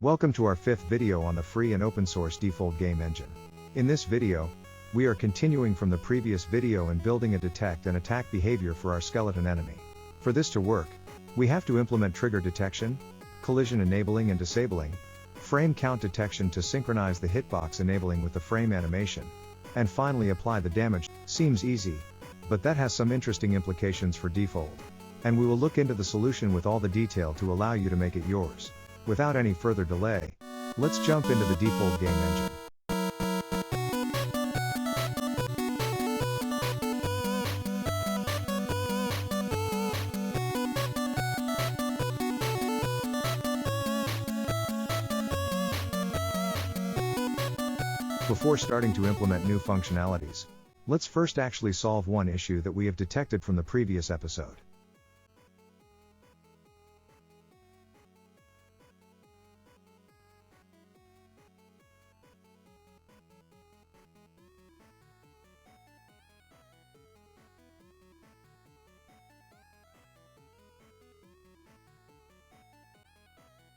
Welcome to our 5th video on the free and open source Defold game engine. In this video, we are continuing from the previous video and building a detect and attack behavior for our skeleton enemy. For this to work, we have to implement trigger detection, collision enabling and disabling, frame count detection to synchronize the hitbox enabling with the frame animation, and finally apply the damage. Seems easy, but that has some interesting implications for Defold. And we will look into the solution with all the detail to allow you to make it yours. Without any further delay, let's jump into the Defold game engine. Before starting to implement new functionalities, let's first actually solve one issue that we have detected from the previous episode.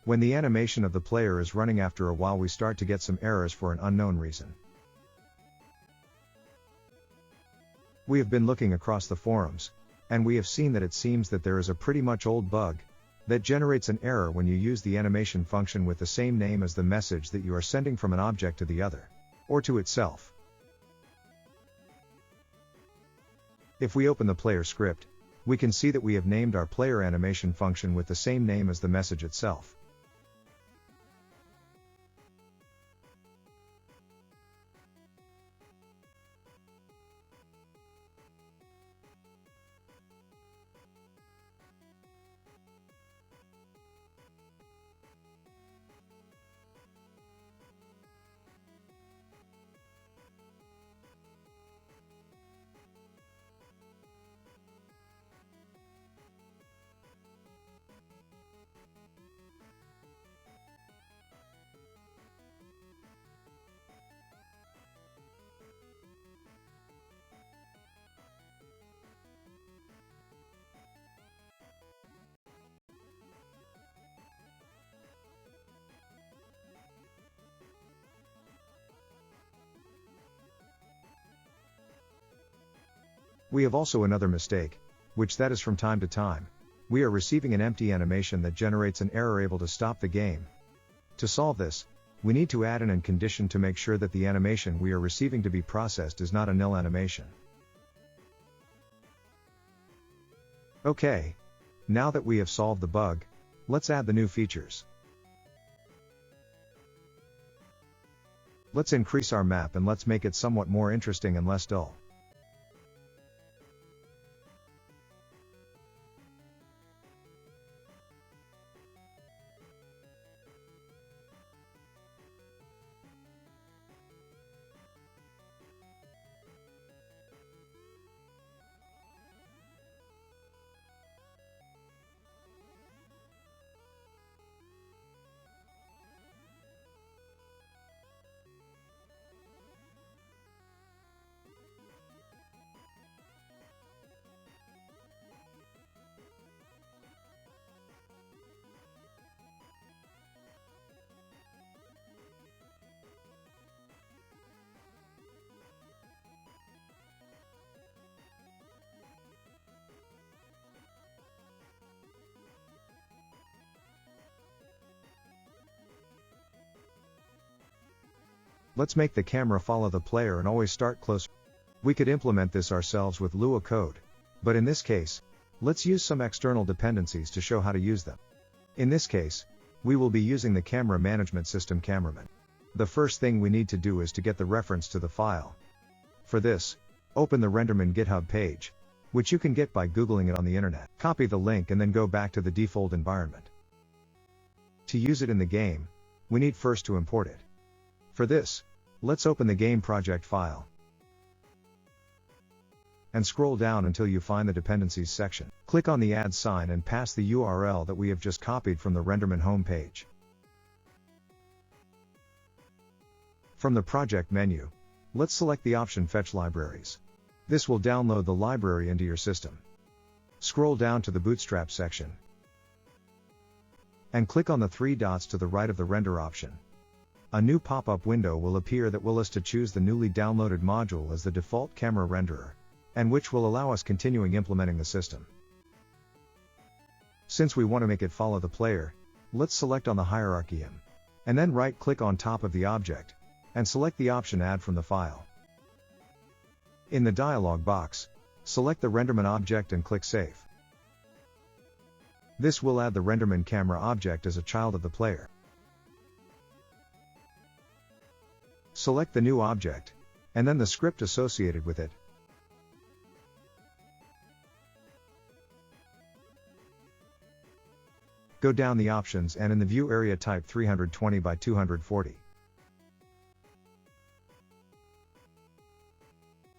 When the animation of the player is running, after a while we start to get some errors for an unknown reason. We have been looking across the forums, and we have seen that it seems that there is a pretty much old bug that generates an error when you use the animation function with the same name as the message that you are sending from an object to the other, or to itself. If we open the player script, we can see that we have named our player animation function with the same name as the message itself. We have also another mistake, which that is from time to time, we are receiving an empty animation that generates an error able to stop the game. To solve this, we need to add an and condition to make sure that the animation we are receiving to be processed is not a nil animation. Okay. Now that we have solved the bug, let's add the new features. Let's increase our map and let's make it somewhat more interesting and less dull. Let's make the camera follow the player and always start close. We could implement this ourselves with Lua code, but in this case, let's use some external dependencies to show how to use them. In this case, we will be using the camera management system cameraman. The first thing we need to do is to get the reference to the file. For this, open the Renderman GitHub page, which you can get by Googling it on the internet. Copy the link and then go back to the Defold environment. To use it in the game, we need first to import it. For this, let's open the game project file and scroll down until you find the dependencies section. Click on the add sign and pass the URL that we have just copied from the Renderman homepage. From the project menu, let's select the option Fetch Libraries. This will download the library into your system. Scroll down to the Bootstrap section and click on the three dots to the right of the render option. A new pop-up window will appear that will us to choose the newly downloaded module as the default camera renderer, and which will allow us continuing implementing the system. Since we want to make it follow the player, let's select on the hierarchy M, and then right-click on top of the object, and select the option Add from the file. In the dialog box, select the renderman object and click Save. This will add the renderman camera object as a child of the player. Select the new object, and then the script associated with it. Go down the options and in the view area type 320 by 240.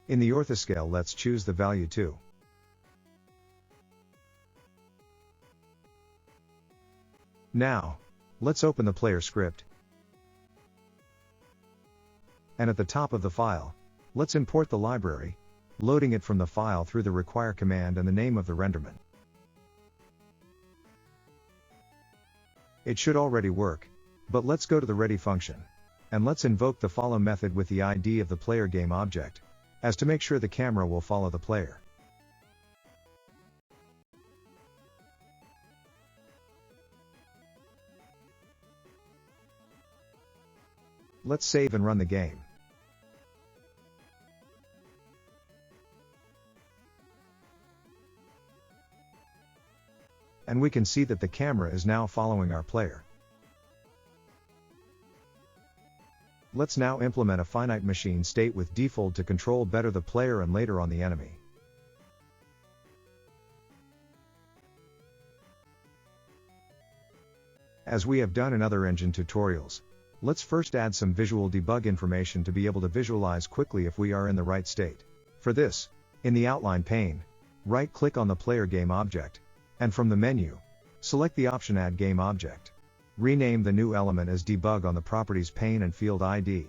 In the orthoscale, let's choose the value 2. Now, let's open the player script. And at the top of the file, let's import the library, loading it from the file through the require command and the name of the renderman. It should already work, but let's go to the ready function, and let's invoke the follow method with the ID of the player game object, as to make sure the camera will follow the player. Let's save and run the game. And we can see that the camera is now following our player. Let's now implement a finite machine state with Defold to control better the player and later on the enemy. As we have done in other engine tutorials, let's first add some visual debug information to be able to visualize quickly if we are in the right state. For this, in the outline pane, right-click on the player game object, and from the menu, select the option Add Game Object. Rename the new element as Debug on the Properties pane and Field ID.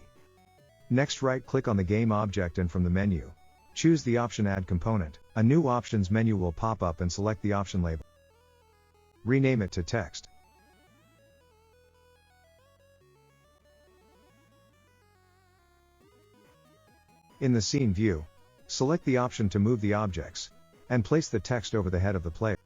Next, right-click on the game object and from the menu, choose the option Add Component. A new options menu will pop up and select the option label. Rename it to Text. In the scene view, select the option to move the objects, and place the text over the head of the player.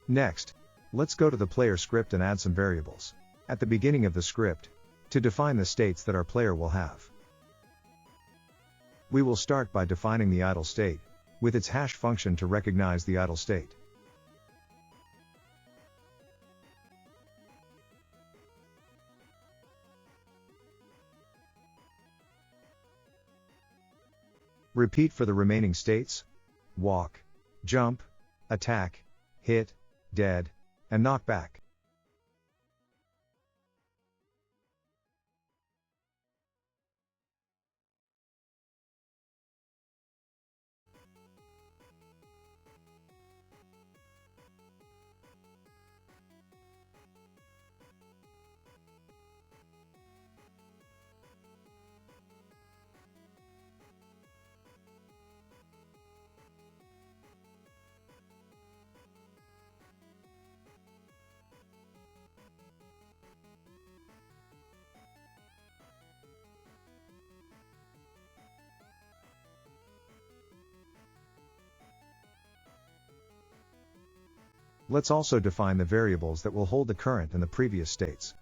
Next, let's go to the player script and add some variables at the beginning of the script to define the states that our player will have. We will start by defining the idle state with its hash function to recognize the idle state. Repeat for the remaining states: walk, jump, attack, hit, dead, and knock back. Let's also define the variables that will hold the current and the previous states.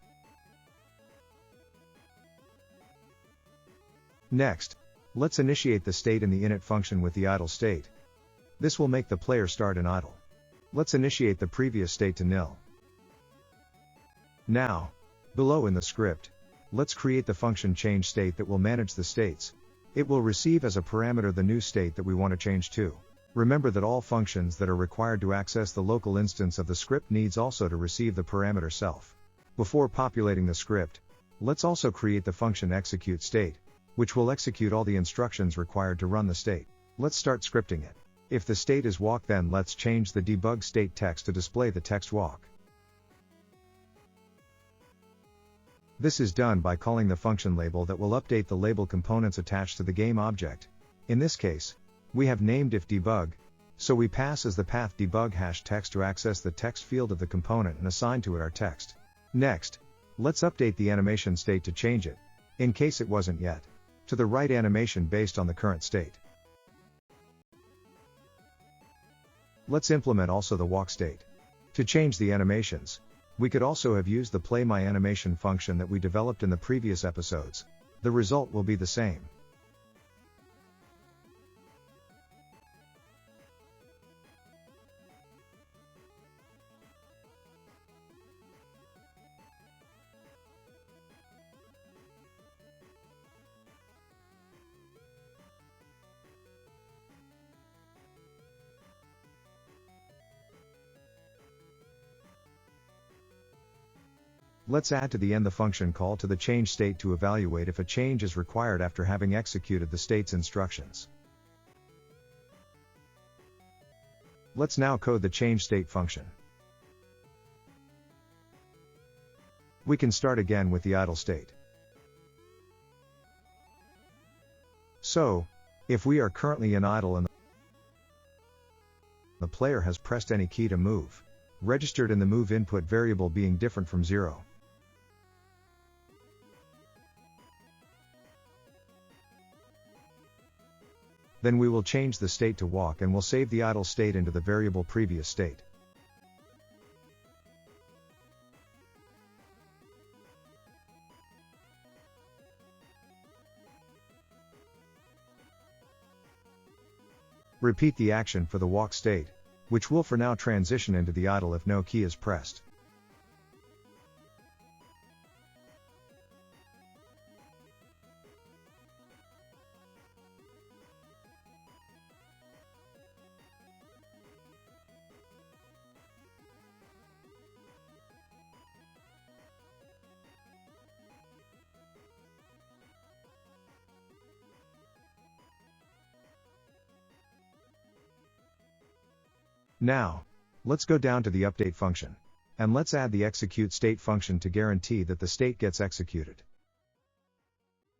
Next, let's initiate the state in the init function with the idle state. This will make the player start in idle. Let's initiate the previous state to nil. Now, below in the script, let's create the function change state that will manage the states. It will receive as a parameter the new state that we want to change to. Remember that all functions that are required to access the local instance of the script needs also to receive the parameter self. Before populating the script, let's also create the function execute state, which will execute all the instructions required to run the state. Let's start scripting it. If the state is walk, then let's change the debug state text to display the text walk. This is done by calling the function label that will update the label components attached to the game object. In this case, we have named if debug, so we pass as the path debug hash text to access the text field of the component and assign to it our text. Next, let's update the animation state to change it, in case it wasn't yet, to the right animation based on the current state. Let's implement also the walk state. To change the animations, we could also have used the play my animation function that we developed in the previous episodes. The result will be the same. Let's add to the end the function call to the change state to evaluate if a change is required after having executed the state's instructions. Let's now code the change state function. We can start again with the idle state. So, if we are currently in idle and the player has pressed any key to move, registered in the move input variable being different from 0. Then we will change the state to walk and will save the idle state into the variable previous state. Repeat the action for the walk state, which will for now transition into the idle if no key is pressed. Now, let's go down to the update function, and let's add the execute state function to guarantee that the state gets executed.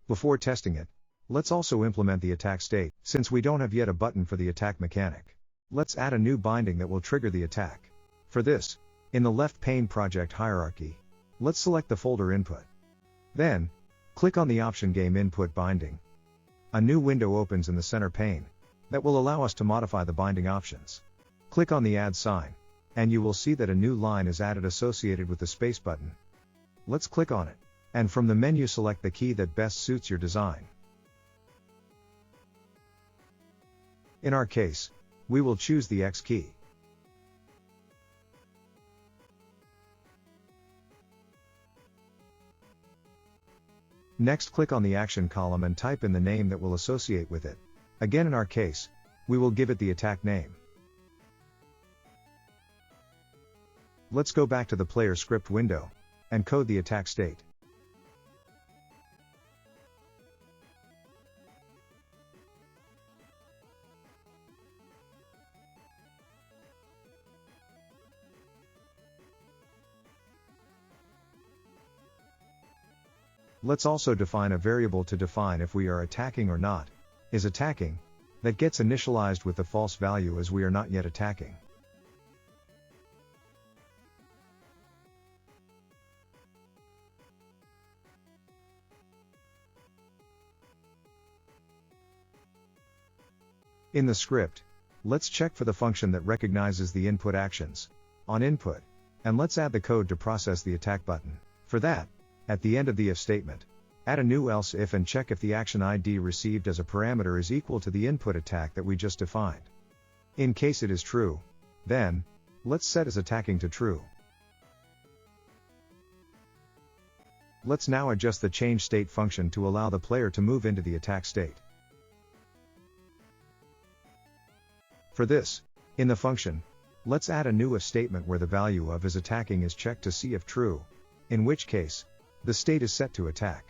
Before testing it, let's also implement the attack state, since we don't have yet a button for the attack mechanic. Let's add a new binding that will trigger the attack. For this, in the left pane project hierarchy, let's select the folder input. Then, click on the option game input binding. A new window opens in the center pane, that will allow us to modify the binding options. Click on the add sign, and you will see that a new line is added associated with the space button. Let's click on it, and from the menu select the key that best suits your design. In our case, we will choose the X key. Next, click on the action column and type in the name that will associate with it. Again, in our case, we will give it the attack name. Let's go back to the player script window, and code the attack state. Let's also define a variable to define if we are attacking or not. Is attacking, that gets initialized with the false value as we are not yet attacking. In the script, let's check for the function that recognizes the input actions on input, and let's add the code to process the attack button. For that, at the end of the if statement, add a new else if and check if the action ID received as a parameter is equal to the input attack that we just defined. In case it is true, then, let's set as attacking to true. Let's now adjust the change state function to allow the player to move into the attack state. For this, in the function, let's add a new if statement where the value of is attacking is checked to see if true, in which case, the state is set to attack.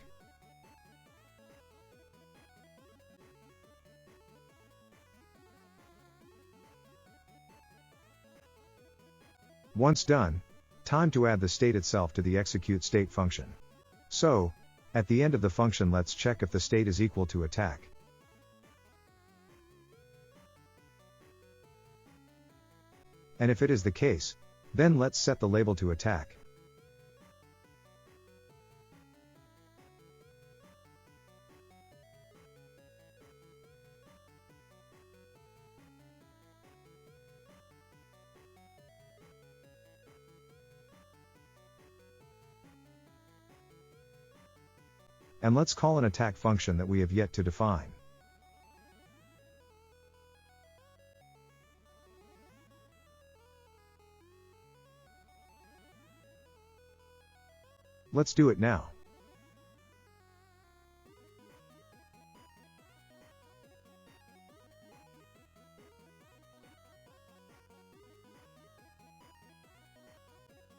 Once done, time to add the state itself to the execute state function. So, at the end of the function, let's check if the state is equal to attack. And if it is the case, then let's set the label to attack. And let's call an attack function that we have yet to define. Let's do it now.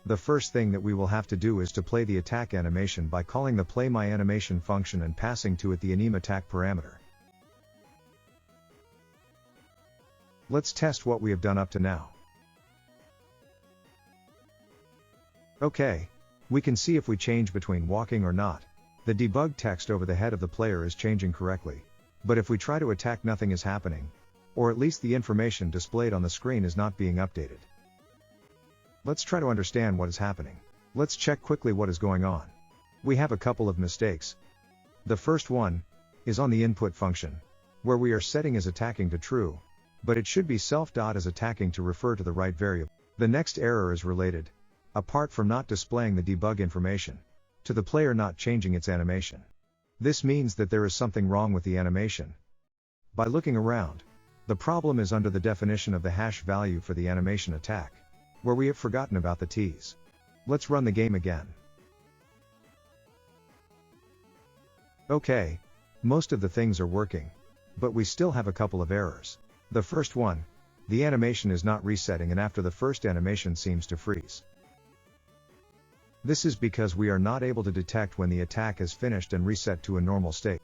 The first thing that we will have to do is to play the attack animation by calling the playMyAnimation function and passing to it the animAttack parameter. Let's test what we have done up to now. Okay, we can see if we change between walking or not, the debug text over the head of the player is changing correctly, but if we try to attack, nothing is happening, or at least the information displayed on the screen is not being updated. Let's try to understand what is happening. Let's check quickly what is going on. We have a couple of mistakes. The first one is on the input function, where we are setting as attacking to true, but it should be self.as attacking to refer to the right variable. The next error is related, apart from not displaying the debug information, to the player not changing its animation. This means that there is something wrong with the animation. By looking around, the problem is under the definition of the hash value for the animation attack, where we have forgotten about the t's. Let's run the game again. Okay, most of the things are working, but we still have a couple of errors. The first one, the animation is not resetting, and after the first animation seems to freeze. This is because we are not able to detect when the attack is finished and reset to a normal state.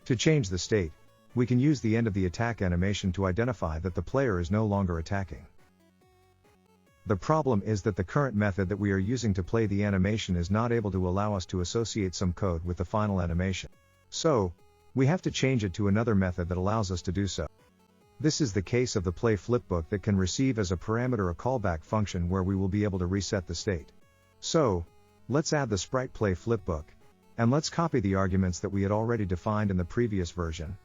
To change the state, we can use the end of the attack animation to identify that the player is no longer attacking. The problem is that the current method that we are using to play the animation is not able to allow us to associate some code with the final animation. So, we have to change it to another method that allows us to do so. This is the case of the play flipbook that can receive as a parameter a callback function where we will be able to reset the state. So, let's add the sprite play flipbook, and let's copy the arguments that we had already defined in the previous version.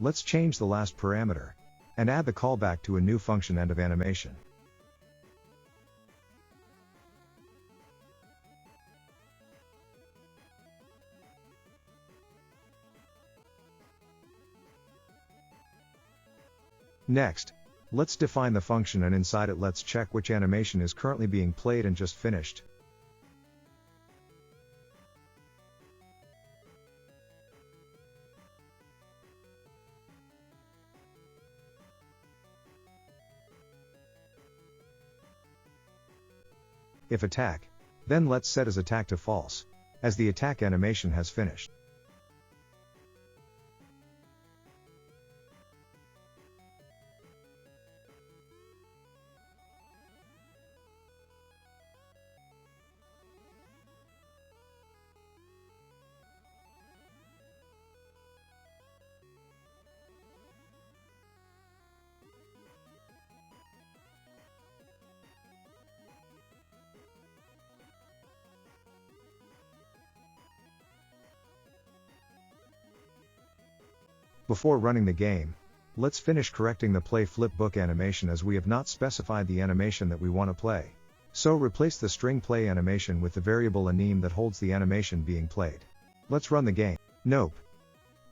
Let's change the last parameter, and add the callback to a new function end of animation. Next, let's define the function, and inside it let's check which animation is currently being played and just finished. If attack, then let's set as attack to false, as the attack animation has finished. Before running the game, let's finish correcting the play flipbook animation, as we have not specified the animation that we want to play. So replace the string play animation with the variable anim that holds the animation being played. Let's run the game. Nope.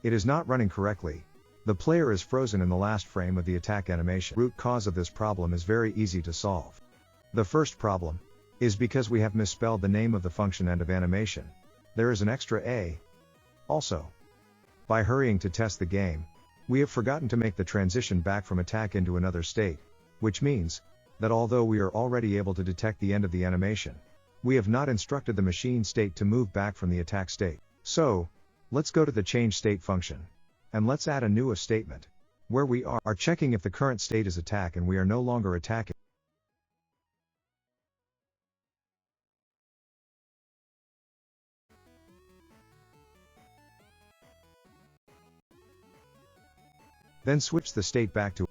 It is not running correctly. The player is frozen in the last frame of the attack animation. Root cause of this problem is very easy to solve. The first problem is because we have misspelled the name of the function end of animation. There is an extra A. Also, by hurrying to test the game, We have forgotten to make the transition back from attack into another state, which means that although we are already able to detect the end of the animation, we have not instructed the machine state to move back from the attack state. So, let's go to the change state function, and let's add a new if statement, where we are checking if the current state is attack and we are no longer attacking. Then switch the state back to.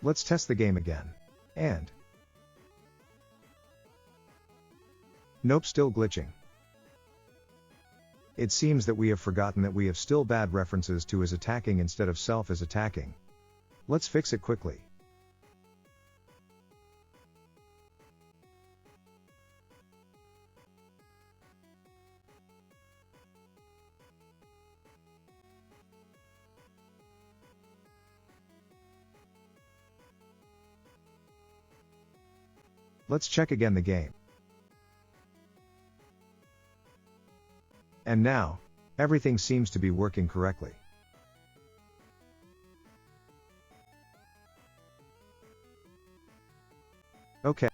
Let's test the game again. And nope, still glitching. It seems that we have forgotten that we have still bad references to as attacking instead of self as attacking. Let's fix it quickly. Let's check again the game. And now, everything seems to be working correctly. Okay.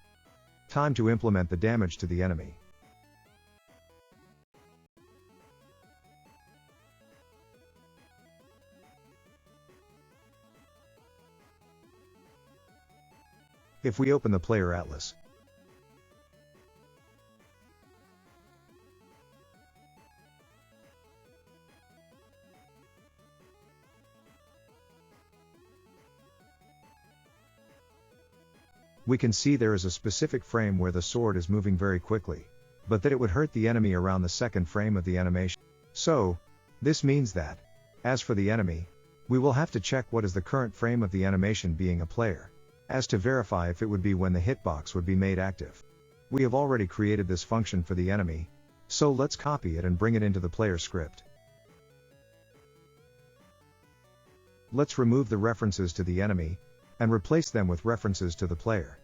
Time to implement the damage to the enemy. If we open the player atlas, we can see there is a specific frame where the sword is moving very quickly, but that it would hurt the enemy around the second frame of the animation. So, this means that, as for the enemy, we will have to check what is the current frame of the animation being a player, as to verify if it would be when the hitbox would be made active. We have already created this function for the enemy, so let's copy it and bring it into the player script. Let's remove the references to the enemy, and replace them with references to the player.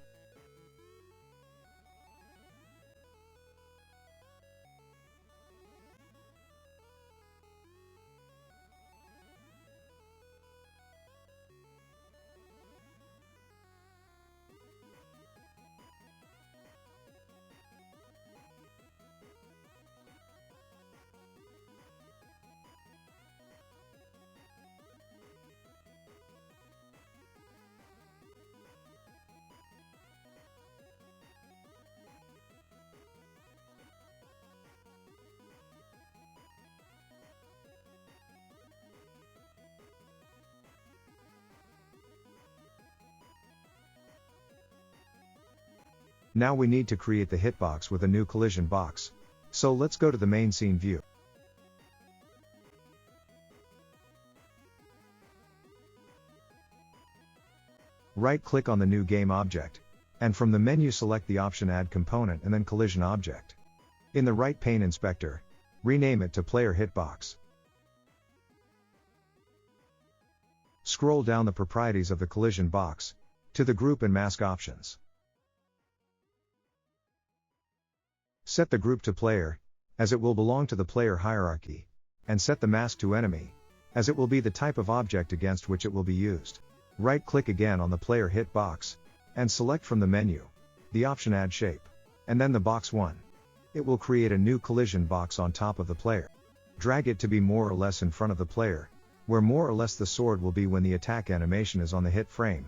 Now we need to create the hitbox with a new collision box. So let's go to the main scene view. Right-click on the new game object, and from the menu select the option Add Component and then Collision Object. In the right pane inspector, rename it to Player Hitbox. Scroll down the properties of the collision box, to the Group and Mask options. Set the group to player, as it will belong to the player hierarchy, and set the mask to enemy, as it will be the type of object against which it will be used. Right-click again on the player hitbox, and select from the menu, the option Add Shape, and then the box 1. It will create a new collision box on top of the player. Drag it to be more or less in front of the player, where more or less the sword will be when the attack animation is on the hit frame.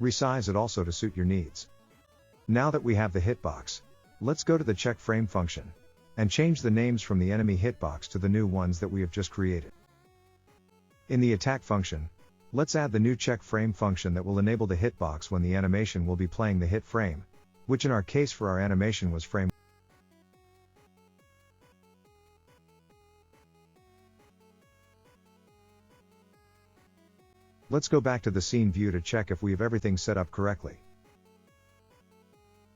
Resize it also to suit your needs. Now that we have the hitbox, let's go to the check frame function, and change the names from the enemy hitbox to the new ones that we have just created. In the attack function, let's add the new check frame function that will enable the hitbox when the animation will be playing the hit frame, which in our case for our animation was frame. Let's go back to the scene view to check if we have everything set up correctly.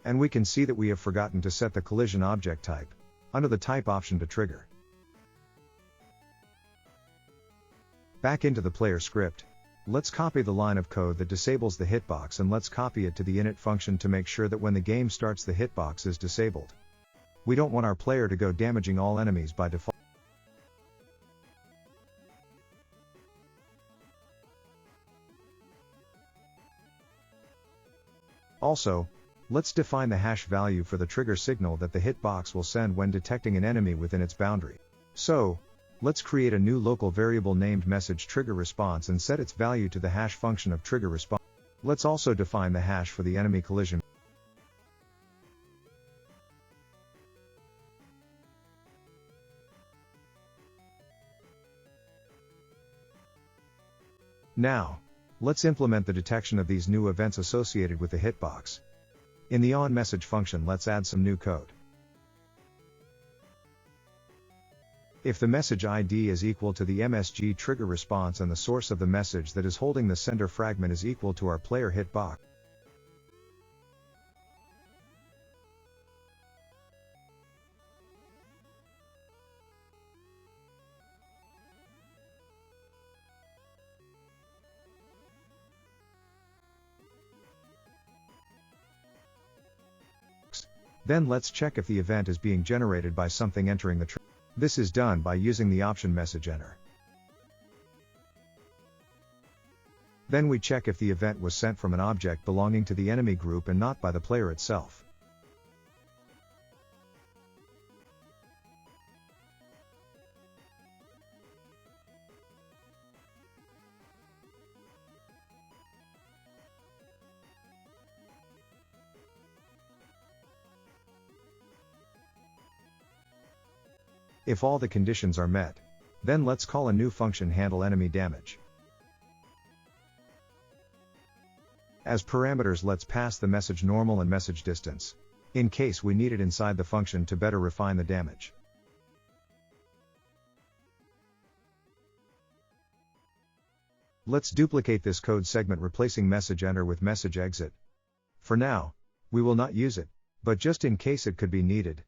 And we can see that we have forgotten to set the collision object type, under the type option to trigger. Back into the player script, Let's copy the line of code that disables the hitbox and let's copy it to the init function to make sure that when the game starts the hitbox is disabled. We don't want our player to go damaging all enemies by default. Also, let's define the hash value for the trigger signal that the hitbox will send when detecting an enemy within its boundary. So, let's create a new local variable named message trigger response and set its value to the hash function of trigger response. Let's also define the hash for the enemy collision. Now, let's implement the detection of these new events associated with the hitbox. In the onMessage function, let's add some new code. If the message ID is equal to the MSG trigger response and the source of the message that is holding the sender fragment is equal to our player hitbox, then let's check if the event is being generated by something entering the trigger. This is done by using the option message enter. Then we check if the event was sent from an object belonging to the enemy group and not by the player itself. If all the conditions are met, then let's call a new function handle enemy damage. As parameters, let's pass the message normal and message distance, in case we need it inside the function to better refine the damage. Let's duplicate this code segment replacing message enter with message exit. For now, we will not use it, but just in case it could be needed.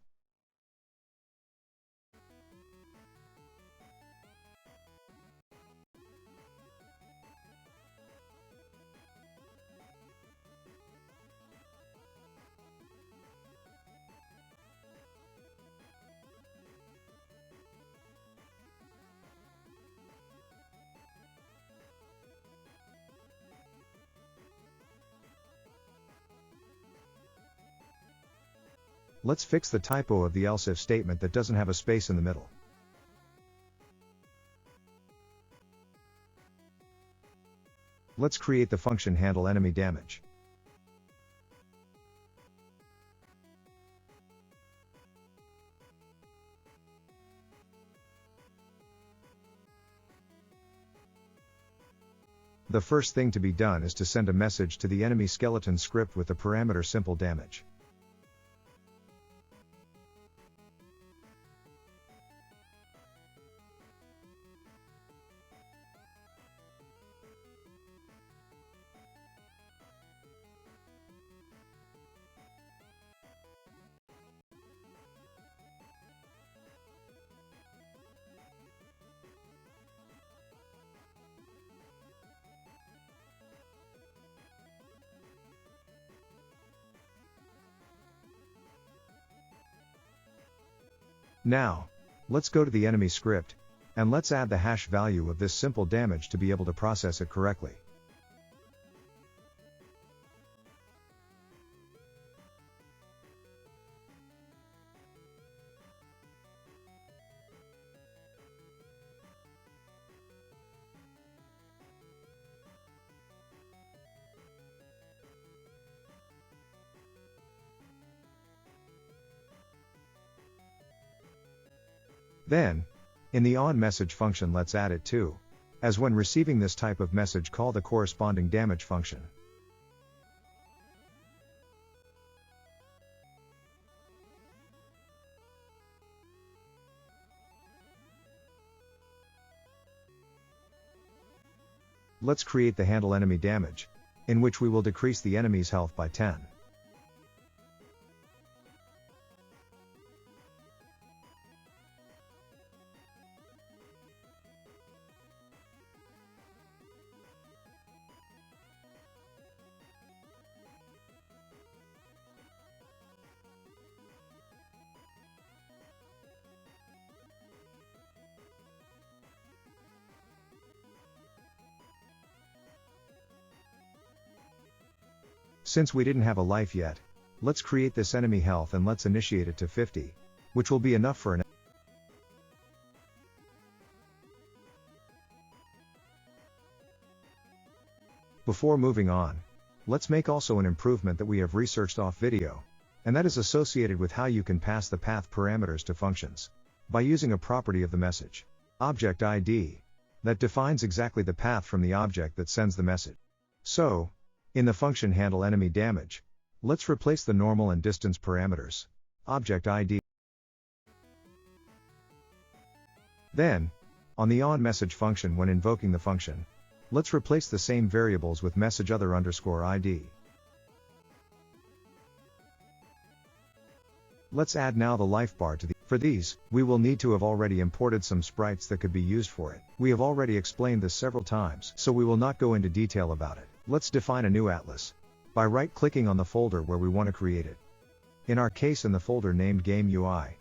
Let's fix the typo of the else if statement that doesn't have a space in the middle. Let's create the function handle enemy damage. The first thing to be done is to send a message to the enemy skeleton script with the parameter simple damage. Now, let's go to the enemy script, and let's add the hash value of this simple damage to be able to process it correctly. Then, in the onMessage function, let's add it too, as when receiving this type of message, call the corresponding damage function. Let's create the handle enemy damage, in which we will decrease the enemy's health by 10. Since we didn't have a life yet, let's create this enemy health and let's initiate it to 50, which will be enough for an. Before moving on, let's make also an improvement that we have researched off video, and that is associated with how you can pass the path parameters to functions, by using a property of the message object ID, that defines exactly the path from the object that sends the message. So, in the function handle enemy damage, let's replace the normal and distance parameters, object ID. Then, on the onMessage function when invoking the function, let's replace the same variables with message other underscore ID. Let's add now the Lifebar to the. For these, we will need to have already imported some sprites that could be used for it. We have already explained this several times, so we will not go into detail about it. Let's define a new atlas by right-clicking on the folder where we want to create it. In our case, in the folder named Game UI.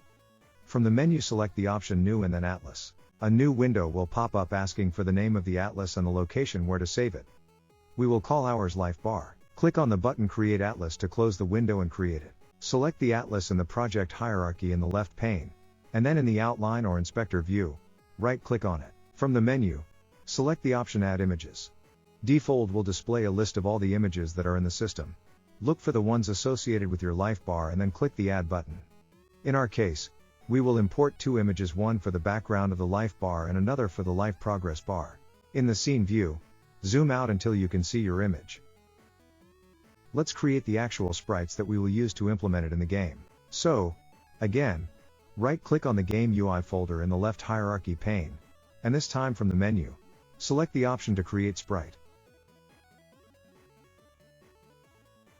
From the menu, select the option New and then Atlas. A new window will pop up asking for the name of the atlas and the location where to save it. We will call ours Lifebar. Click on the button Create Atlas to close the window and create it. Select the atlas in the project hierarchy in the left pane, and then in the outline or inspector view, right-click on it. From the menu, select the option Add Images. Defold will display a list of all the images that are in the system. Look for the ones associated with your Lifebar and then click the Add button. In our case, we will import two images, one for the background of the Lifebar and another for the life progress bar. In the scene view, zoom out until you can see your image. Let's create the actual sprites that we will use to implement it in the game. So, again, right-click on the Game UI folder in the left hierarchy pane, and this time from the menu, select the option to create sprite.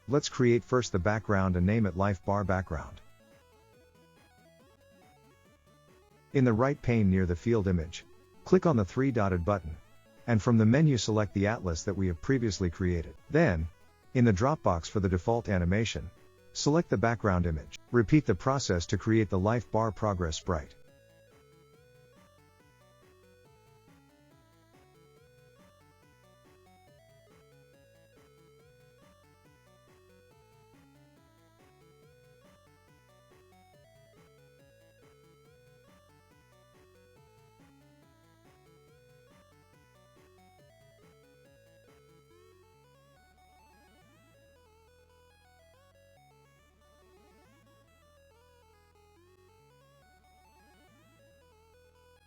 Let's create first the background and name it Lifebar Background. In the right pane near the field image, click on the three-dotted button, and from the menu select the atlas that we have previously created. Then, in the drop box for the default animation, select the background image. Repeat the process to create the Lifebar progress sprite.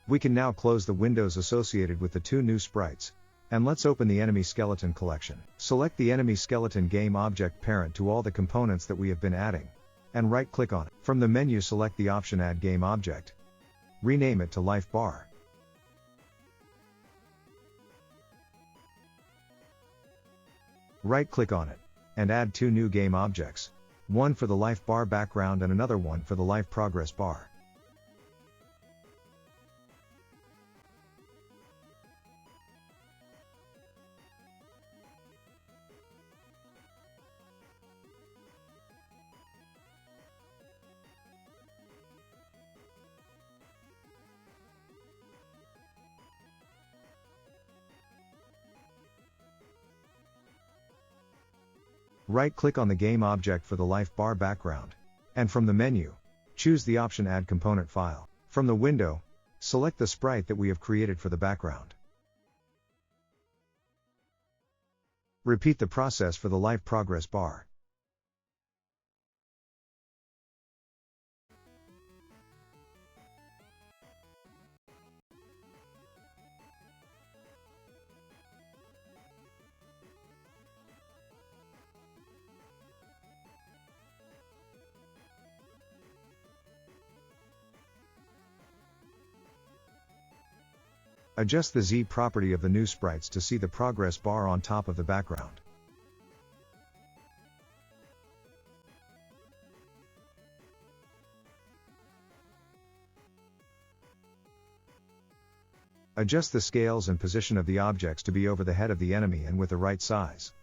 We can now close the windows associated with the two new sprites, and let's open the enemy skeleton collection. Select the enemy skeleton game object parent to all the components that we have been adding, and right-click on it. From the menu select the option Add Game Object. Rename it to Lifebar. Right-click on it, and add two new game objects, one for the Lifebar background and another one for the life progress bar. Right-click on the game object for the Lifebar background, and from the menu, choose the option Add Component File. From the window, select the sprite that we have created for the background. Repeat the process for the life progress bar. Adjust the Z property of the new sprites to see the progress bar on top of the background. Adjust the scales and position of the objects to be over the head of the enemy and with the right size.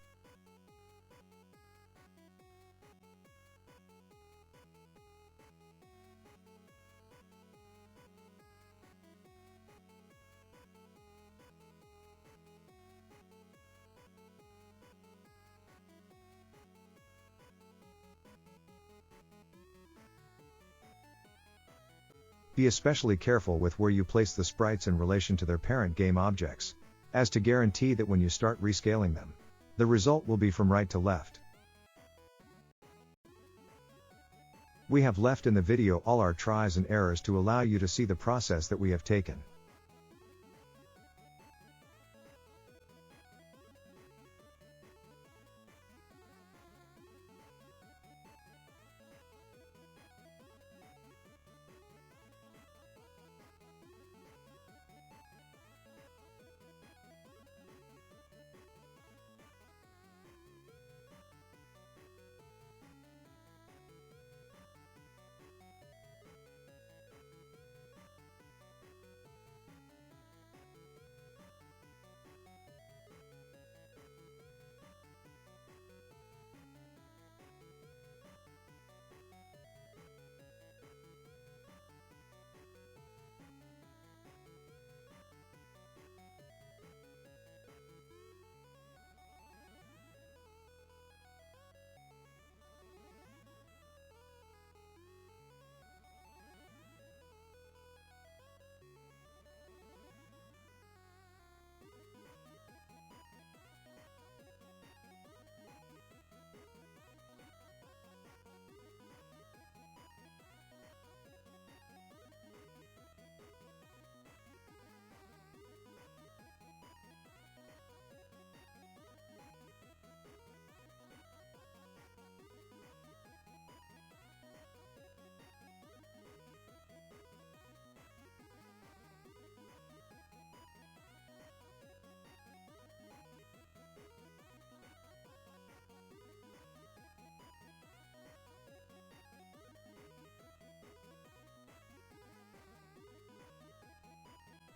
Be especially careful with where you place the sprites in relation to their parent game objects, as to guarantee that when you start rescaling them, the result will be from right to left. We have left in the video all our tries and errors to allow you to see the process that we have taken.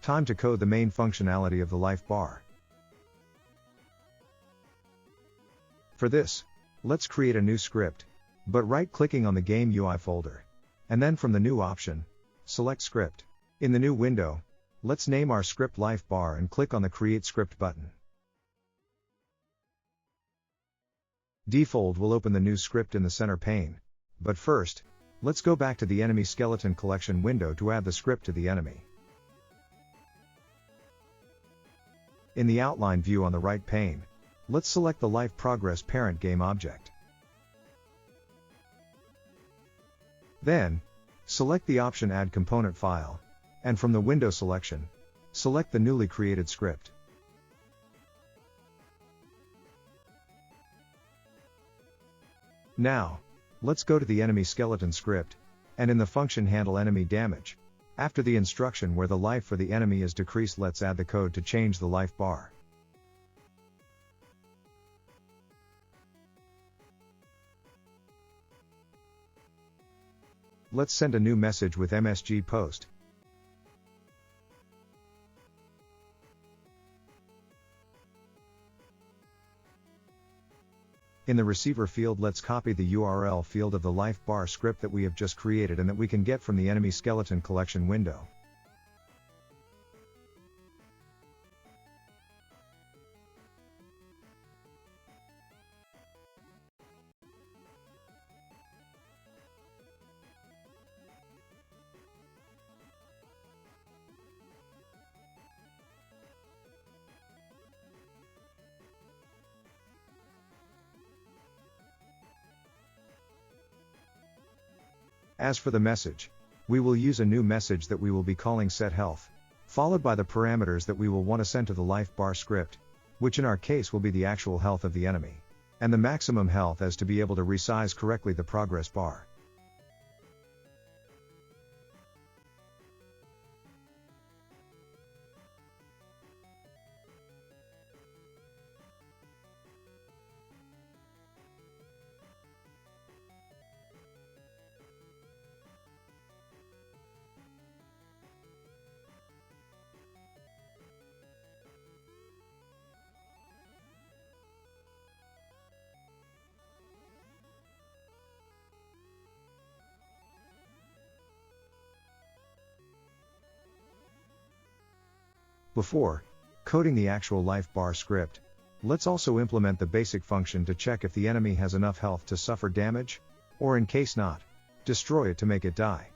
Time to code the main functionality of the Lifebar. For this, let's create a new script, but right-clicking on the Game UI folder, and then from the New option, select Script. In the new window, let's name our script Lifebar and click on the Create Script button. Defold will open the new script in the center pane, but first, let's go back to the Enemy Skeleton Collection window to add the script to the enemy. In the outline view on the right pane, let's select the Life Progress parent game object. Then, select the option Add Component File, and from the window selection, select the newly created script. Now, let's go to the enemy skeleton script, and in the function handle enemy damage, after the instruction where the life for the enemy is decreased, let's add the code to change the life bar. Let's send a new message with MSG post. In the receiver field, let's copy the URL field of the Lifebar script that we have just created and that we can get from the enemy skeleton collection window. As for the message, we will use a new message that we will be calling setHealth, followed by the parameters that we will want to send to the Lifebar script, which in our case will be the actual health of the enemy, and the maximum health as to be able to resize correctly the progress bar. Before coding the actual Lifebar script, let's also implement the basic function to check if the enemy has enough health to suffer damage, or in case not, destroy it to make it die.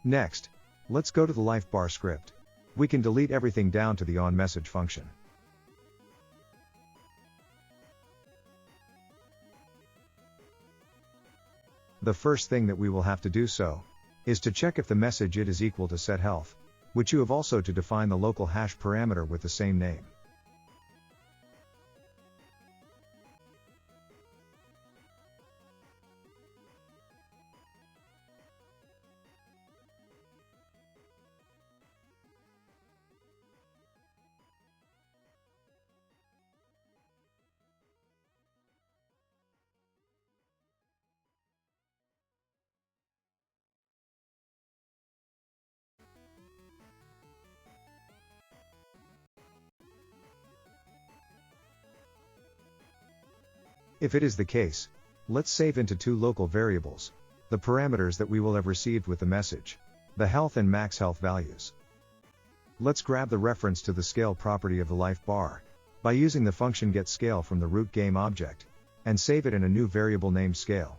Next, let's go to the Lifebar script. We can delete everything down to the onMessage function. The first thing that we will have to do so is to check if the message it is equal to setHealth, which you have also to define the local hash parameter with the same name. If it is the case, let's save into two local variables the parameters that we will have received with the message, the health and max health values. Let's grab the reference to the scale property of the Lifebar by using the function getScale from the root game object, and save it in a new variable named scale.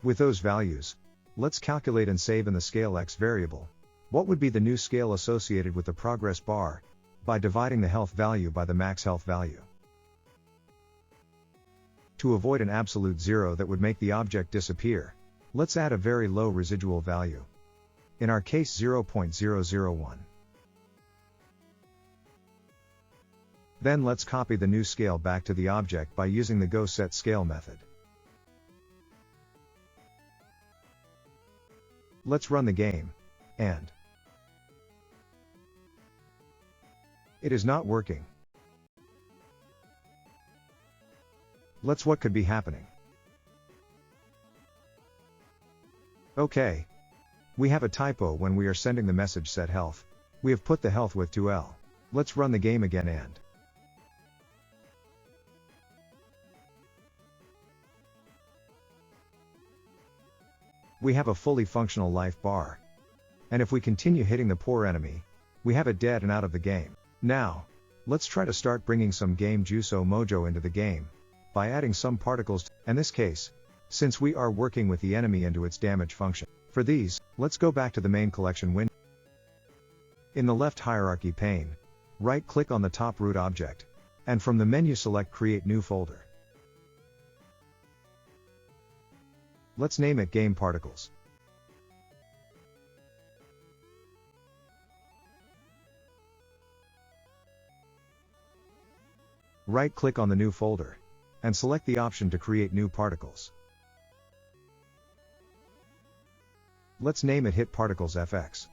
With those values, let's calculate and save in the scale x variable what would be the new scale associated with the progress bar, by dividing the health value by the max health value. To avoid an absolute zero that would make the object disappear, let's add a very low residual value. In our case 0.001. Then let's copy the new scale back to the object by using the goSetScale method. Let's run the game, and it is not working. What could be happening? Okay. We have a typo when we are sending the message setHealth. We have put the health with 2L. Let's run the game again and we have a fully functional Lifebar. And if we continue hitting the poor enemy, we have it dead and out of the game. Now, let's try to start bringing some game juice or mojo into the game, by adding some particles, in this case, since we are working with the enemy into its damage function. For these, let's go back to the main collection window. In the left hierarchy pane, right-click on the top root object, and from the menu select Create New Folder. Let's name it Game Particles. Right-click on the new folder, and select the option to create new particles. Let's name it Hit Particles FX.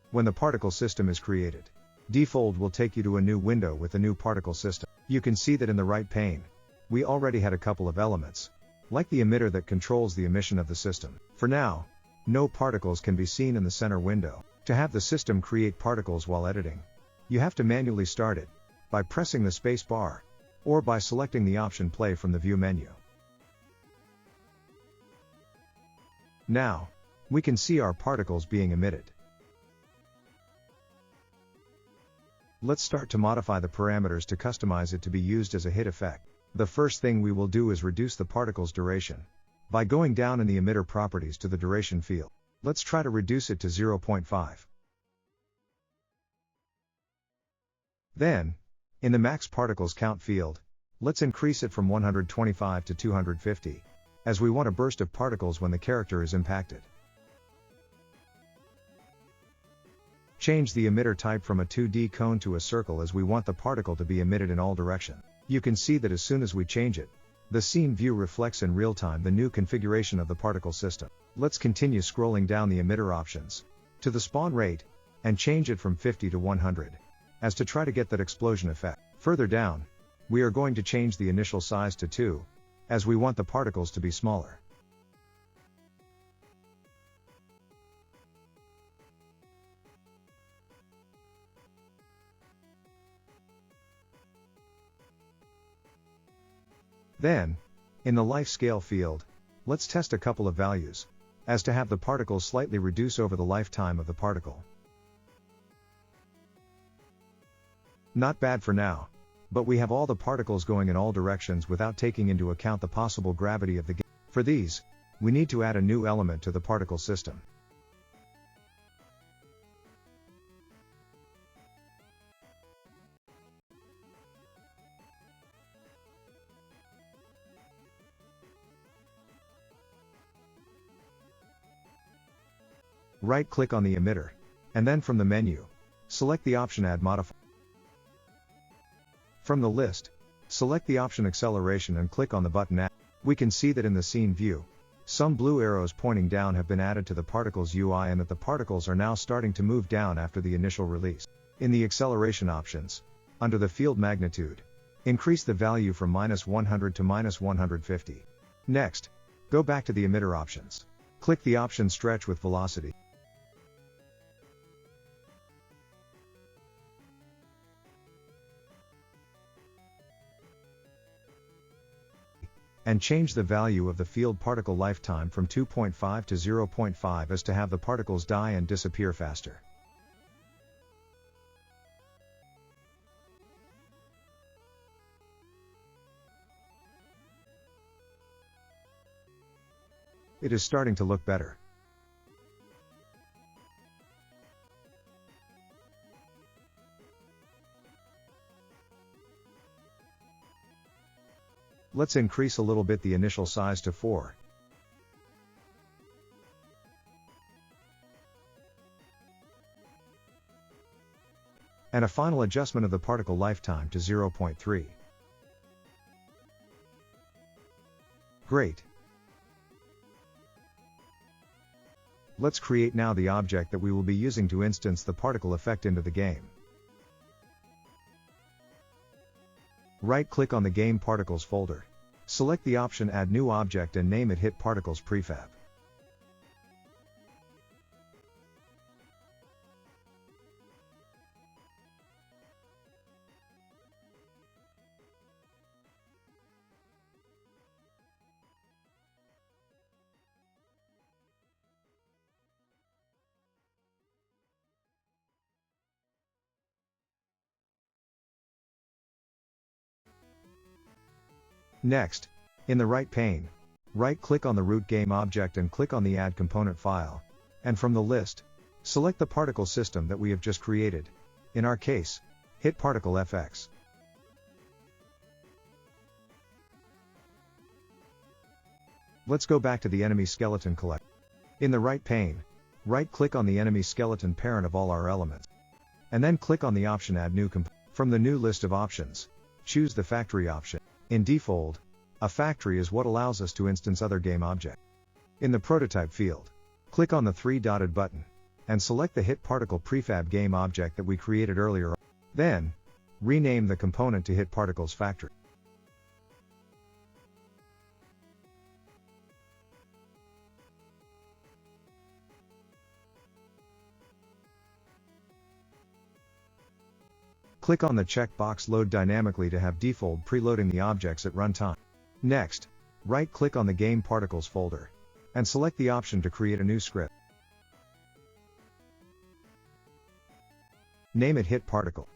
When the particle system is created, Defold will take you to a new window with the new particle system. You can see that in the right pane, we already had a couple of elements, like the emitter that controls the emission of the system. For now, no particles can be seen in the center window. To have the system create particles while editing, you have to manually start it, by pressing the space bar, or by selecting the option Play from the View menu. Now, we can see our particles being emitted. Let's start to modify the parameters to customize it to be used as a hit effect. The first thing we will do is reduce the particle's duration, by going down in the emitter properties to the duration field. Let's try to reduce it to 0.5. Then, in the max particles count field, let's increase it from 125 to 250, as we want a burst of particles when the character is impacted. Change the emitter type from a 2D cone to a circle as we want the particle to be emitted in all directions. You can see that as soon as we change it, the scene view reflects in real time the new configuration of the particle system. Let's continue scrolling down the emitter options, to the spawn rate, and change it from 50 to 100, as to try to get that explosion effect. Further down, we are going to change the initial size to 2, as we want the particles to be smaller. Then, in the life scale field, let's test a couple of values, as to have the particles slightly reduce over the lifetime of the particle. Not bad for now, but we have all the particles going in all directions without taking into account the possible gravity of the game. For these, we need to add a new element to the particle system. Right-click on the emitter, and then from the menu, select the option Add Modifier. From the list, select the option Acceleration and click on the button Add. We can see that in the scene view, some blue arrows pointing down have been added to the particles UI and that the particles are now starting to move down after the initial release. In the acceleration options, under the field magnitude, increase the value from -100 to -150. Next, go back to the emitter options. Click the option Stretch with Velocity. And change the value of the field particle lifetime from 2.5 to 0.5 as to have the particles die and disappear faster. It is starting to look better. Let's increase a little bit the initial size to 4. And a final adjustment of the particle lifetime to 0.3. Great. Let's create now the object that we will be using to instance the particle effect into the game. Right-click on the Game Particles folder. Select the option Add New Object and name it Hit Particles Prefab. Next, in the right pane, right-click on the root game object and click on the Add Component file, and from the list, select the particle system that we have just created, in our case, Hit Particle FX. Let's go back to the enemy skeleton collection. In the right pane, right-click on the enemy skeleton parent of all our elements, and then click on the option Add New Component. From the new list of options, choose the factory option. In Defold, a factory is what allows us to instance other game objects. In the prototype field, click on the 3-dotted button, and select the Hit Particle Prefab game object that we created earlier. Then, rename the component to Hit Particles Factory. Click on the checkbox Load Dynamically to have Defold preloading the objects at runtime. Next, right-click on the Game Particles folder, and select the option to create a new script. Name it Hit Particle.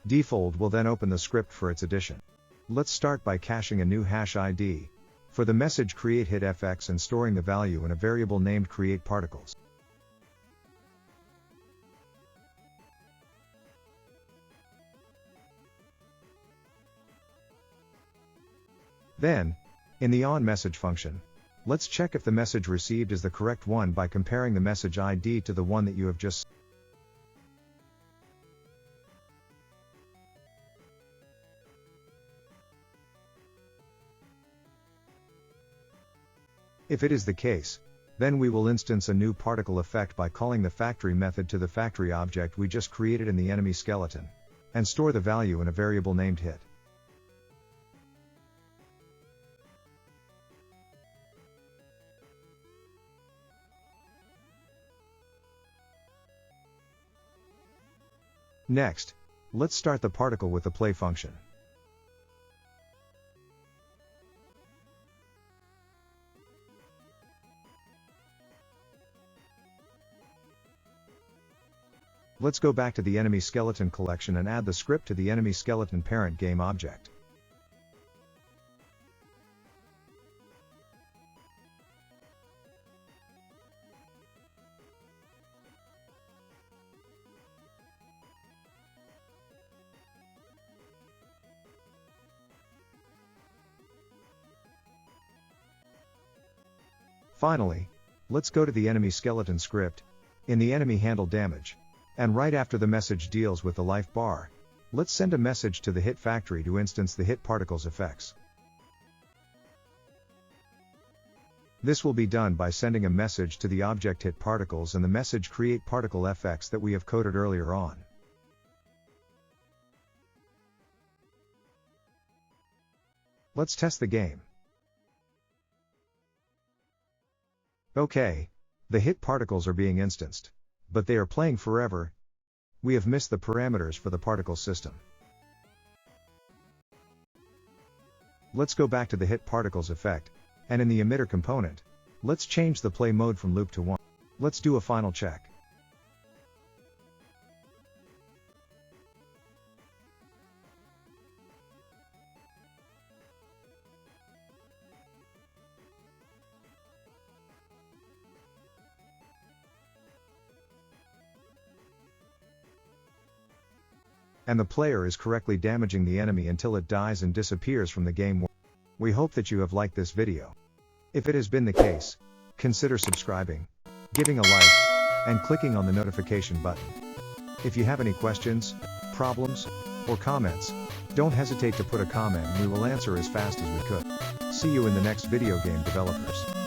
Defold will then open the script for its addition. Let's start by caching a new hash ID for the message create hit fx and storing the value in a variable named create particles. Then, in the onMessage function, let's check if the message received is the correct one by comparing the message ID to the one that you have just. If it is the case, then we will instance a new particle effect by calling the factory method to the factory object we just created in the enemy skeleton, and store the value in a variable named hit. Next, let's start the particle with the play function. Let's go back to the enemy skeleton collection and add the script to the enemy skeleton parent game object. Finally, let's go to the enemy skeleton script, in the enemy handle damage, and right after the message deals with the life bar, let's send a message to the hit factory to instance the hit particles effects. This will be done by sending a message to the object hit particles and the message create particle FX that we have coded earlier on. Let's test the game. Okay, the hit particles are being instanced, but they are playing forever. We have missed the parameters for the particle system. Let's go back to the hit particles effect, and in the emitter component, let's change the play mode from loop to 1. Let's do a final check. And the player is correctly damaging the enemy until it dies and disappears from the game. We hope that you have liked this video. If it has been the case, consider subscribing, giving a like, and clicking on the notification button. If you have any questions, problems, or comments, don't hesitate to put a comment and we will answer as fast as we could. See you in the next video, game developers.